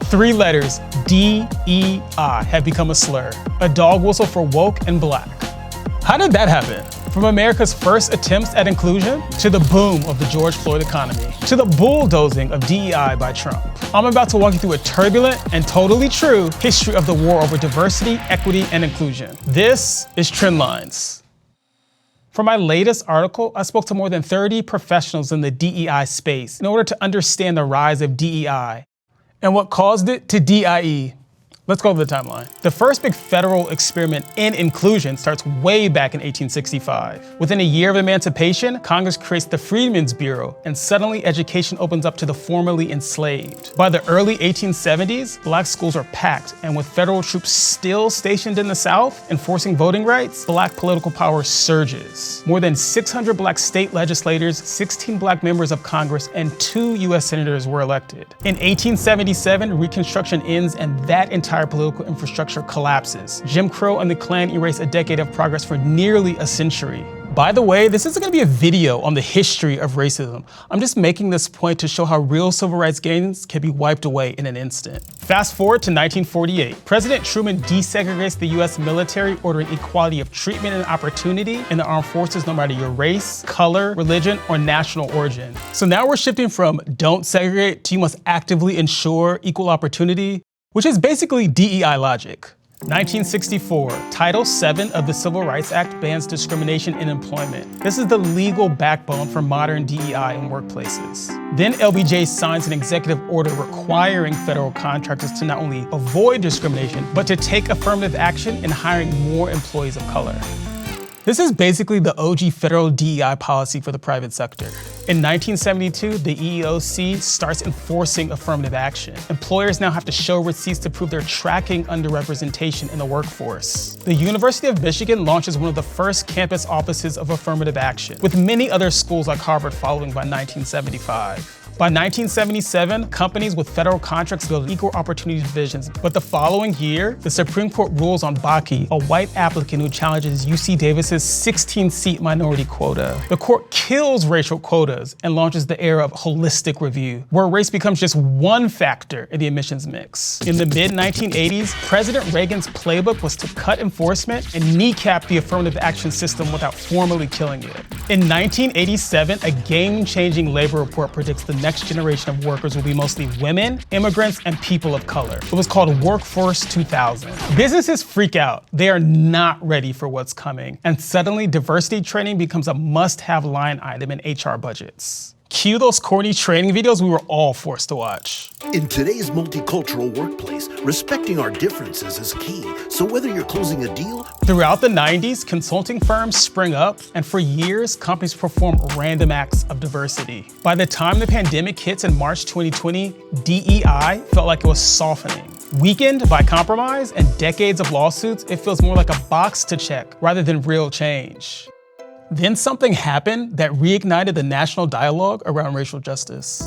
three letters, DEI, have become a slur, a dog whistle for woke and black. How did that happen? From America's first attempts at inclusion, to the boom of the George Floyd economy, to the bulldozing of DEI by Trump. I'm about to walk you through a turbulent and totally true history of the war over diversity, equity, and inclusion. This is Trendlines. For my latest article, I spoke to more than 30 professionals in the DEI space in order to understand the rise of DEI and what caused it to DIE. Let's go over the timeline. The first big federal experiment in inclusion starts way back in 1865. Within a year of emancipation, Congress creates the Freedmen's Bureau, and suddenly education opens up to the formerly enslaved. By the early 1870s, black schools are packed, and with federal troops still stationed in the South enforcing voting rights, black political power surges. More than 600 black state legislators, 16 black members of Congress, and 2 US senators were elected. In 1877, Reconstruction ends, and that entire political infrastructure collapses. Jim Crow and the Klan erase a decade of progress for nearly a century. By the way, this isn't going to be a video on the history of racism. I'm just making this point to show how real civil rights gains can be wiped away in an instant. Fast forward to 1948. President Truman desegregates the US military, ordering equality of treatment and opportunity in the armed forces no matter your race, color, religion, or national origin. So now we're shifting from don't segregate to you must actively ensure equal opportunity, which is basically DEI logic. 1964, Title VII of the Civil Rights Act bans discrimination in employment. This is the legal backbone for modern DEI in workplaces. Then LBJ signs an executive order requiring federal contractors to not only avoid discrimination, but to take affirmative action in hiring more employees of color. This is basically the OG federal DEI policy for the private sector. In 1972, the EEOC starts enforcing affirmative action. Employers now have to show receipts to prove they're tracking underrepresentation in the workforce. The University of Michigan launches one of the first campus offices of affirmative action, with many other schools like Harvard following by 1975. By 1977, companies with federal contracts build equal opportunity divisions, but the following year, the Supreme Court rules on Bakke, a white applicant who challenges UC Davis's 16-seat minority quota. The court kills racial quotas and launches the era of holistic review, where race becomes just one factor in the admissions mix. In the mid-1980s, President Reagan's playbook was to cut enforcement and kneecap the affirmative action system without formally killing it. In 1987, a game-changing labor report predicts the next generation of workers will be mostly women, immigrants, and people of color. It was called Workforce 2000. Businesses freak out. They are not ready for what's coming. And suddenly, diversity training becomes a must-have line item in HR budgets. Cue those corny training videos we were all forced to watch. In today's multicultural workplace, respecting our differences is key. So whether you're closing a deal... Throughout the 90s, consulting firms spring up, and for years, companies perform random acts of diversity. By the time the pandemic hits in March 2020, DEI felt like it was softening. Weakened by compromise and decades of lawsuits, it feels more like a box to check rather than real change. Then something happened that reignited the national dialogue around racial justice.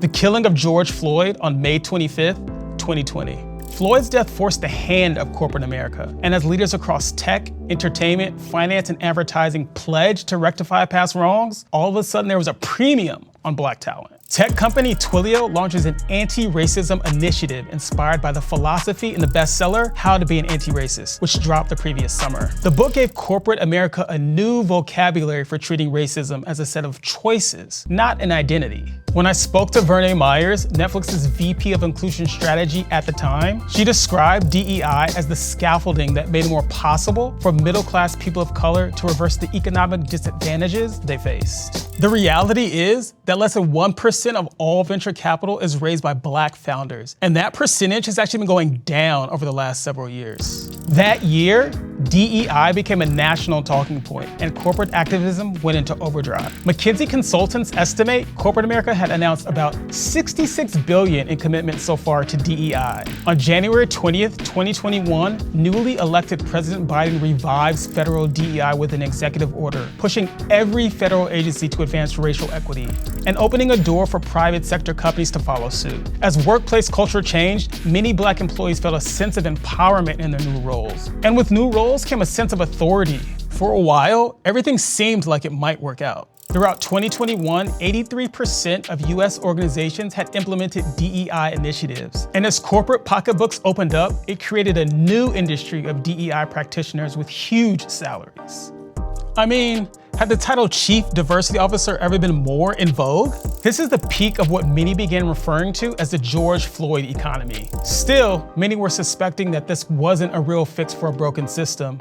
The killing of George Floyd on May 25th, 2020. Floyd's death forced the hand of corporate America, and as leaders across tech, entertainment, finance, and advertising pledged to rectify past wrongs, all of a sudden there was a premium on black talent. Tech company Twilio launches an anti-racism initiative inspired by the philosophy in the bestseller, How to Be an Anti-Racist, which dropped the previous summer. The book gave corporate America a new vocabulary for treating racism as a set of choices, not an identity. When I spoke to Vernee Myers, Netflix's VP of Inclusion Strategy at the time, she described DEI as the scaffolding that made it more possible for middle-class people of color to reverse the economic disadvantages they faced. The reality is that less than 1% of all venture capital is raised by black founders, and that percentage has actually been going down over the last several years. That year, DEI became a national talking point, and corporate activism went into overdrive. McKinsey consultants estimate corporate America had announced about $66 billion in commitments so far to DEI. On January 20th, 2021, newly elected President Biden revives federal DEI with an executive order, pushing every federal agency to advance racial equity, and opening a door for private sector companies to follow suit. As workplace culture changed, many black employees felt a sense of empowerment in their new roles. And with new roles came a sense of authority. For a while, everything seemed like it might work out. Throughout 2021, 83% of US organizations had implemented DEI initiatives. And as corporate pocketbooks opened up, it created a new industry of DEI practitioners with huge salaries. I mean, had the title Chief Diversity Officer ever been more in vogue? This is the peak of what many began referring to as the George Floyd economy. Still, many were suspecting that this wasn't a real fix for a broken system.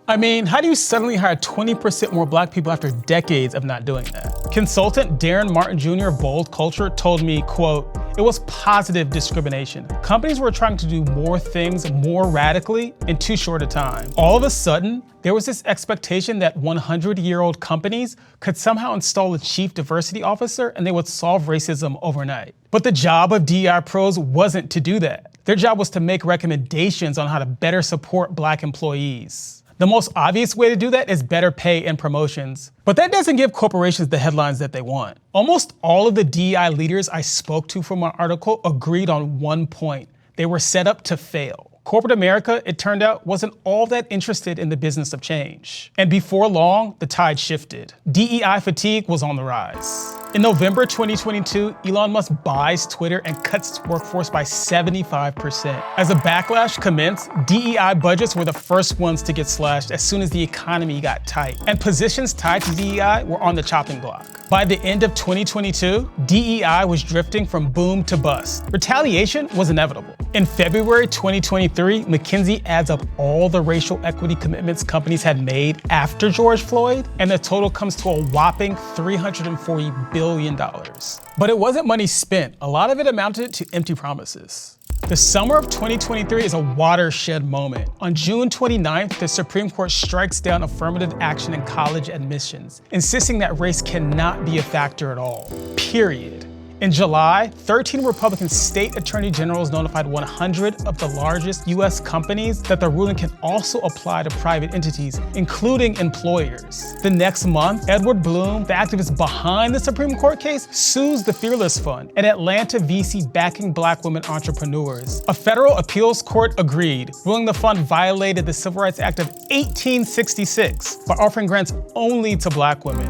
I mean, how do you suddenly hire 20% more Black people after decades of not doing that? Consultant Darren Martin Jr. of Bold Culture told me, quote, "It was positive discrimination. Companies were trying to do more things more radically in too short a time. All of a sudden, there was this expectation that 100-year-old companies could somehow install a chief diversity officer and they would solve racism overnight. But the job of DEI pros wasn't to do that. Their job was to make recommendations on how to better support Black employees. The most obvious way to do that is better pay and promotions. But that doesn't give corporations the headlines that they want. Almost all of the DEI leaders I spoke to for my article agreed on one point. They were set up to fail. Corporate America, it turned out, wasn't all that interested in the business of change. And before long, the tide shifted. DEI fatigue was on the rise. In November 2022, Elon Musk buys Twitter and cuts its workforce by 75%. As a backlash commenced, DEI budgets were the first ones to get slashed as soon as the economy got tight, and positions tied to DEI were on the chopping block. By the end of 2022, DEI was drifting from boom to bust. Retaliation was inevitable. In February 2023, McKinsey adds up all the racial equity commitments companies had made after George Floyd, and the total comes to a whopping $340 billion. But it wasn't money spent. A lot of it amounted to empty promises. The summer of 2023 is a watershed moment. On June 29th, the Supreme Court strikes down affirmative action in college admissions, insisting that race cannot be a factor at all, period. In July, 13 Republican state attorney generals notified 100 of the largest US companies that the ruling can also apply to private entities, including employers. The next month, Edward Bloom, the activist behind the Supreme Court case, sues the Fearless Fund, an Atlanta VC backing Black women entrepreneurs. A federal appeals court agreed, ruling the fund violated the Civil Rights Act of 1866 by offering grants only to Black women.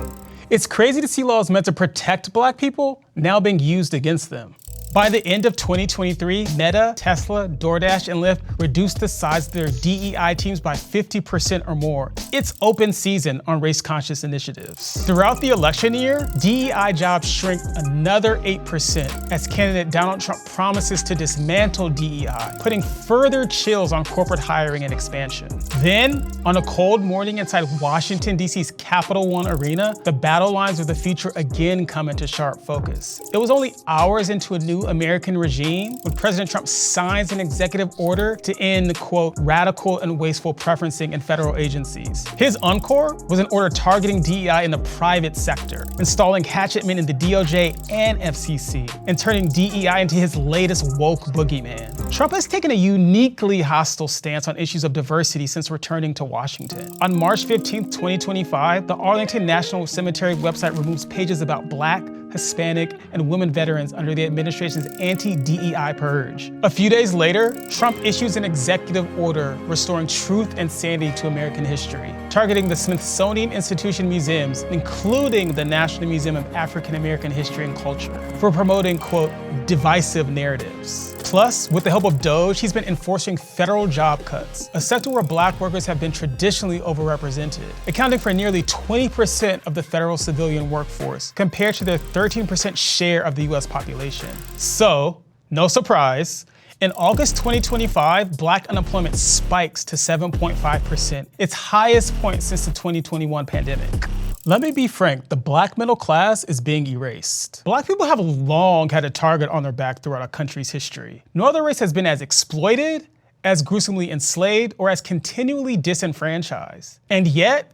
It's crazy to see laws meant to protect Black people now being used against them. By the end of 2023, Meta, Tesla, DoorDash, and Lyft reduced the size of their DEI teams by 50% or more. It's open season on race-conscious initiatives. Throughout the election year, DEI jobs shrink another 8% as candidate Donald Trump promises to dismantle DEI, putting further chills on corporate hiring and expansion. Then, on a cold morning inside Washington, D.C.'s Capital One Arena, the battle lines of the future again come into sharp focus. It was only hours into a new American regime when President Trump signs an executive order to end, quote, radical and wasteful preferencing in federal agencies. His encore was an order targeting DEI in the private sector, installing hatchet men in the DOJ and FCC, and turning DEI into his latest woke boogeyman. Trump has taken a uniquely hostile stance on issues of diversity since returning to Washington. On March 15, 2025, the Arlington National Cemetery website removes pages about Black, Hispanic, and women veterans under the administration's anti-DEI purge. A few days later, Trump issues an executive order restoring truth and sanity to American history, targeting the Smithsonian Institution museums, including the National Museum of African American History and Culture, for promoting, quote, divisive narratives. Plus, with the help of DOGE, he's been enforcing federal job cuts, a sector where Black workers have been traditionally overrepresented, accounting for nearly 20% of the federal civilian workforce, compared to their 13% share of the US population. So, no surprise, in August 2025, Black unemployment spikes to 7.5%, its highest point since the 2021 pandemic. Let me be frank, the Black middle class is being erased. Black people have long had a target on their back throughout our country's history. No other race has been as exploited, as gruesomely enslaved, or as continually disenfranchised. And yet,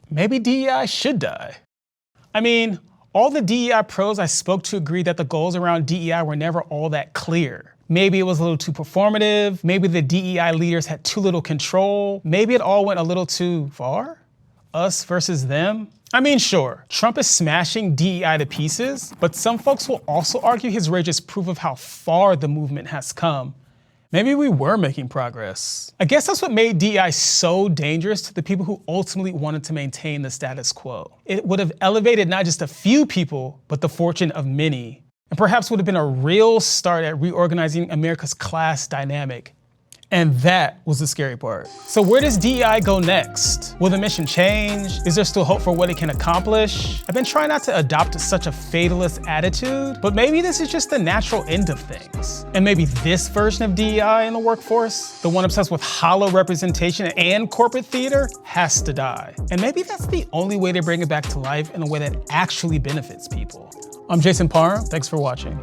maybe DEI should die. I mean, all the DEI pros I spoke to agreed that the goals around DEI were never all that clear. Maybe it was a little too performative, maybe the DEI leaders had too little control, maybe it all went a little too far? Us versus them? I mean, sure, Trump is smashing DEI to pieces, but some folks will also argue his rage is proof of how far the movement has come. maybe we were making progress. I guess that's what made DEI so dangerous to the people who ultimately wanted to maintain the status quo. It would have elevated not just a few people, but the fortune of many, and perhaps would have been a real start at reorganizing America's class dynamic. And that was the scary part. So where does DEI go next? Will the mission change? Is there still hope for what it can accomplish? I've been trying not to adopt such a fatalist attitude, but maybe this is just the natural end of things. And maybe this version of DEI in the workforce, the one obsessed with hollow representation and corporate theater, has to die. And maybe that's the only way to bring it back to life in a way that actually benefits people. I'm Jason Parahm, thanks for watching.